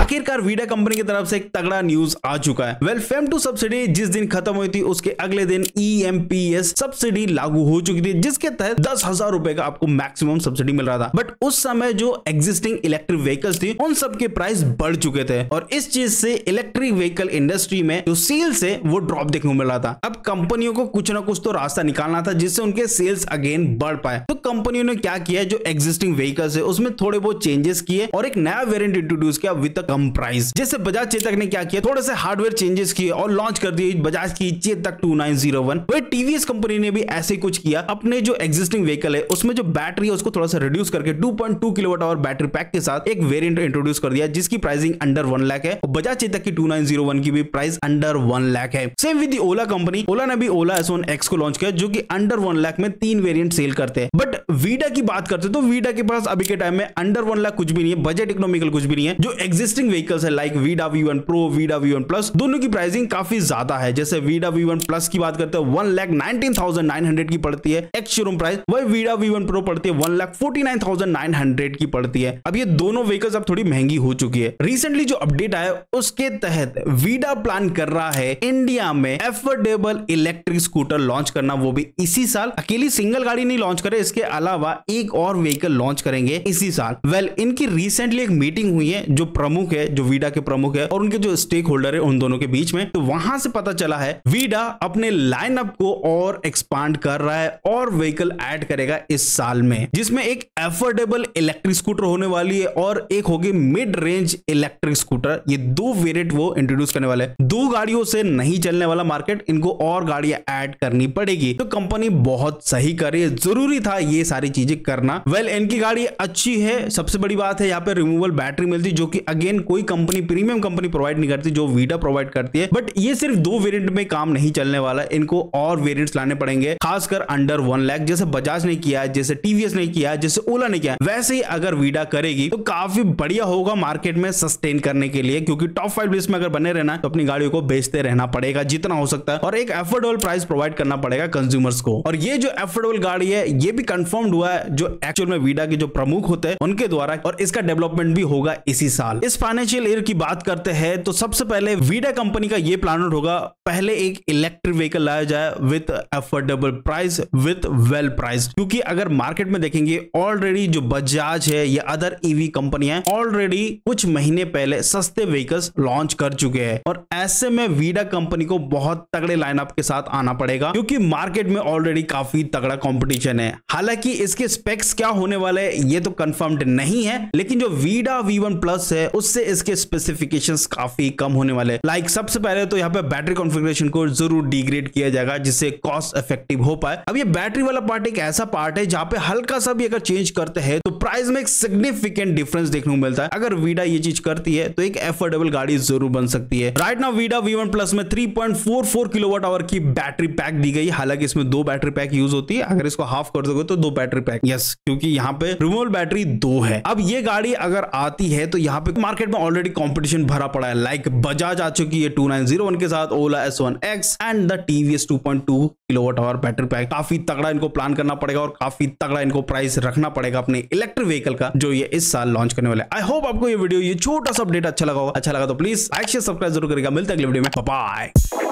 आखिरकार Vida company की तरफ से एक तगड़ा न्यूज आ चुका है। वेल, फेम टू सब्सिडी जिस दिन खत्म हुई थी उसके अगले दिन EMPS सब्सिडी लागू हो चुकी थी, जिसके तहत 10,000 रुपए का आपको मैक्सिमम सब्सिडी मिल रहा था। बट उस समय जो एग्जिस्टिंग इलेक्ट्रिक व्हीकल्स थी उन सब के प्राइस बढ़ चुके थे और इस चीज से इलेक्ट्रिक व्हीकल इंडस्ट्री में जो सेल्स है वो ड्रॉप देखने को मिल रहा था। अब कंपनियों को कुछ ना कुछ तो रास्ता निकालना था जिससे उनके सेल्स अगेन बढ़ पाए। तो कंपनियों ने क्या किया, जो एग्जिस्टिंग व्हीकल्स है उसमें थोड़े बहुत चेंजेस किए और एक नया वेरिएंट इंट्रोड्यूस किया विद कम प्राइस। जैसे बजाज चेतक ने क्या किया, थोड़े से हार्डवेयर चेंजेस किए और लॉन्च कर दिए बजाज की चेतक 2901। वही टीवीएस कंपनी ने भी ऐसे कुछ किया, अपने जो एग्जिस्टिंग व्हीकल है उसमें जो बैटरी है उसको थोड़ा सा रिड्यूस करके 2.2 किलोवाट आवर बैटरी पैक के साथ एक वेरिएंट इंट्रोड्यूस कर दिया जिसकी प्राइसिंग अंडर 1 लाख है और बजाज चेतक की 2901 की भी प्राइस अंडर 1 लाख है। Same with the Ola company, Ola ने भी ओला S1X को लॉन्च किया जो कि अंडर 1 लाख में 3 वेरिएंट सेल करते हैं। बट वीडा की बात करते तो वीडा के पास अभी के टाइम में अंडर 1 लाख कुछ भी नहीं है, बजट इकोनॉमिकल कुछ भी नहीं है। जो एग्जिस्टिंग व्हीकल्स है like Vida V1 Pro, Vida V1 Plus, दोनों की प्राइसिंग काफी ज्यादा है। जैसे वीडा V1 Plus की बात करते हैं 1,19,900 की पड़ती है एक्स शोरूम प्राइस, वही वीडा V1 Pro पड़ती है 1,49,900 की पड़ती है। अब ये दोनों व्हीकल्स अब थोड़ी महंगी हो चुकी है। रिसेंटली जो अपडेट आया उसके तहत वीडा प्लान कर रहा है इंडिया में एफोर्डेबल इलेक्ट्रिक स्कूटर लॉन्च करना, वो भी इसी साल। अकेली सिंगल गाड़ी नहीं लॉन्च करे, इसके अलावा एक और व्हीकल लॉन्च करेंगे इसी साल। वेल, इनकी रिसेंटली एक मीटिंग हुई है जो प्रमुख है, जो वीडा के प्रमुख है और उनके जो स्टेक होल्डर है उन दोनों के बीच में। तो वहां से पता चला है वीडा अपने लाइनअप को और एक्सपांड कर रहा है और व्हीकल ऐड करेगा इस साल में, जिसमें एक एफोर्डेबल इलेक्ट्रिक स्कूटर होने वाली है और एक होगी मिड रेंज इलेक्ट्रिक स्कूटर। ये दो वेरिएंट वो इंट्रोड्यूस करने वाले हैं। दो गाड़ियों से नहीं चलने वाला मार्केट, इनको और गाड़ियां ऐड करनी पड़ेगी। तो कंपनी बहुत सही कर रही है, जरूरी था ये सारी चीजें करना। वेल, इनकी गाड़ी अच्छी है, सबसे बड़ी बात है यहाँ पे रिमूवेबल बैटरी मिलती है जो कि अगेन कोई कंपनी प्रीमियम कंपनी प्रोवाइड नहीं करती, जो वीडा प्रोवाइड करती है। बट ये सिर्फ दो वेरिएंट में काम नहीं चलने वाला, इनको और वेरिएंट्स लाने पड़ेंगे, खासकर अंडर 1 लाख। जैसे बजाज ने किया, जैसे टीवीएस ने किया, जैसे ओला ने किया, वैसे ही अगर वीडा करेगी तो काफी बढ़िया होगा मार्केट में सस्टेन करने के लिए, क्योंकि टॉप 5 लिस्ट में अगर बने रहना तो अपनी गाड़ियों को बेचते रहना पड़ेगा जितना हो सकता है और एक एफोर्डेबल प्राइस प्रोवाइड करना पड़ेगा कंज्यूमर्स को। और ये जो एफोर्डेबल गाड़ी है ये भी कंफर्म्ड हुआ है जो एक्चुअल में वीडा के जो प्रमुख होते हैं उनके द्वारा, और इसका डेवलपमेंट भी होगा इसी साल। इस फाइनेंशियल ईयर की बात करते हैं तो सबसे पहले वीडा कंपनी का ये प्लान होगा, पहले एक इलेक्ट्रिक व्हीकल लाया जाए with affordable price, with well price. क्योंकि अगर मार्केट में देखेंगे ऑलरेडी जो बजाज है या अदर ईवी कंपनियां ऑलरेडी कुछ महीने पहले सस्ते व्हीकल्स लॉन्च कर चुके हैं और ऐसे में वीडा कंपनी को बहुत तगड़े लाइनअप के साथ आना पड़ेगा क्योंकि मार्केट में ऑलरेडी काफी तगड़ा कंपटीशन है। हालांकि इसके स्पेक्स क्या होने वाले हैं ये तो कंफर्म्ड नहीं है, लेकिन जो वीडा V1 Plus है उससे इसके स्पेसिफिकेशंस काफी कम होने वाले। लाइक सबसे पहले तो यहाँ पे बैटरी कॉन्फ़िगरेशन को जरूर डिग्रेड किया जाएगा जिससे कॉस्ट इफेक्टिव हो पाए। अब ये बैटरी वाला पार्ट एक ऐसा पार्ट है जहां पे हल्का सा भी अगर चेंज करते हैं तो प्राइस में एक सिग्निफिकेंट डिफरेंस देखने को मिलता है। अगर वीडा ये चीज करती है तो एक एफोर्डेबल गाड़ी जरूर बन सकती है। Right now Vida V1 Plus में 3.44 किलोवाट आवर की बैटरी पैक दी गई, हालांकि इसमें 2 बैटरी पैक यूज होती है। अगर इसको हाफ कर दोगे तो 2 बैटरी पैक, यस, क्योंकि यहाँ पे रिमूवेबल बैटरी 2 है। अब ये गाड़ी अगर आती है तो यहाँ पे मार्केट में ऑलरेडी कंपटीशन भरा पड़ा है। लाइक बजाज आ चुकी है 2901 के साथ, ओला S1X and the TVS 2.2 kilowatt hour battery pack. काफी तगड़ा इनको प्लान करना पड़ेगा और काफी तगड़ा इनको प्राइस रखना पड़ेगा अपने इलेक्ट्रिक व्हीकल का जो ये इस साल लॉन्च करने वाले। आई होप आपको ये वीडियो, ये छोटा सा अपडेट अच्छा लगा होगा। अच्छा लगा तो प्लीज लाइक शेयर सब्सक्राइब जरूर करेगा। मिलते हैं अगले वीडियो में, बाय बाय।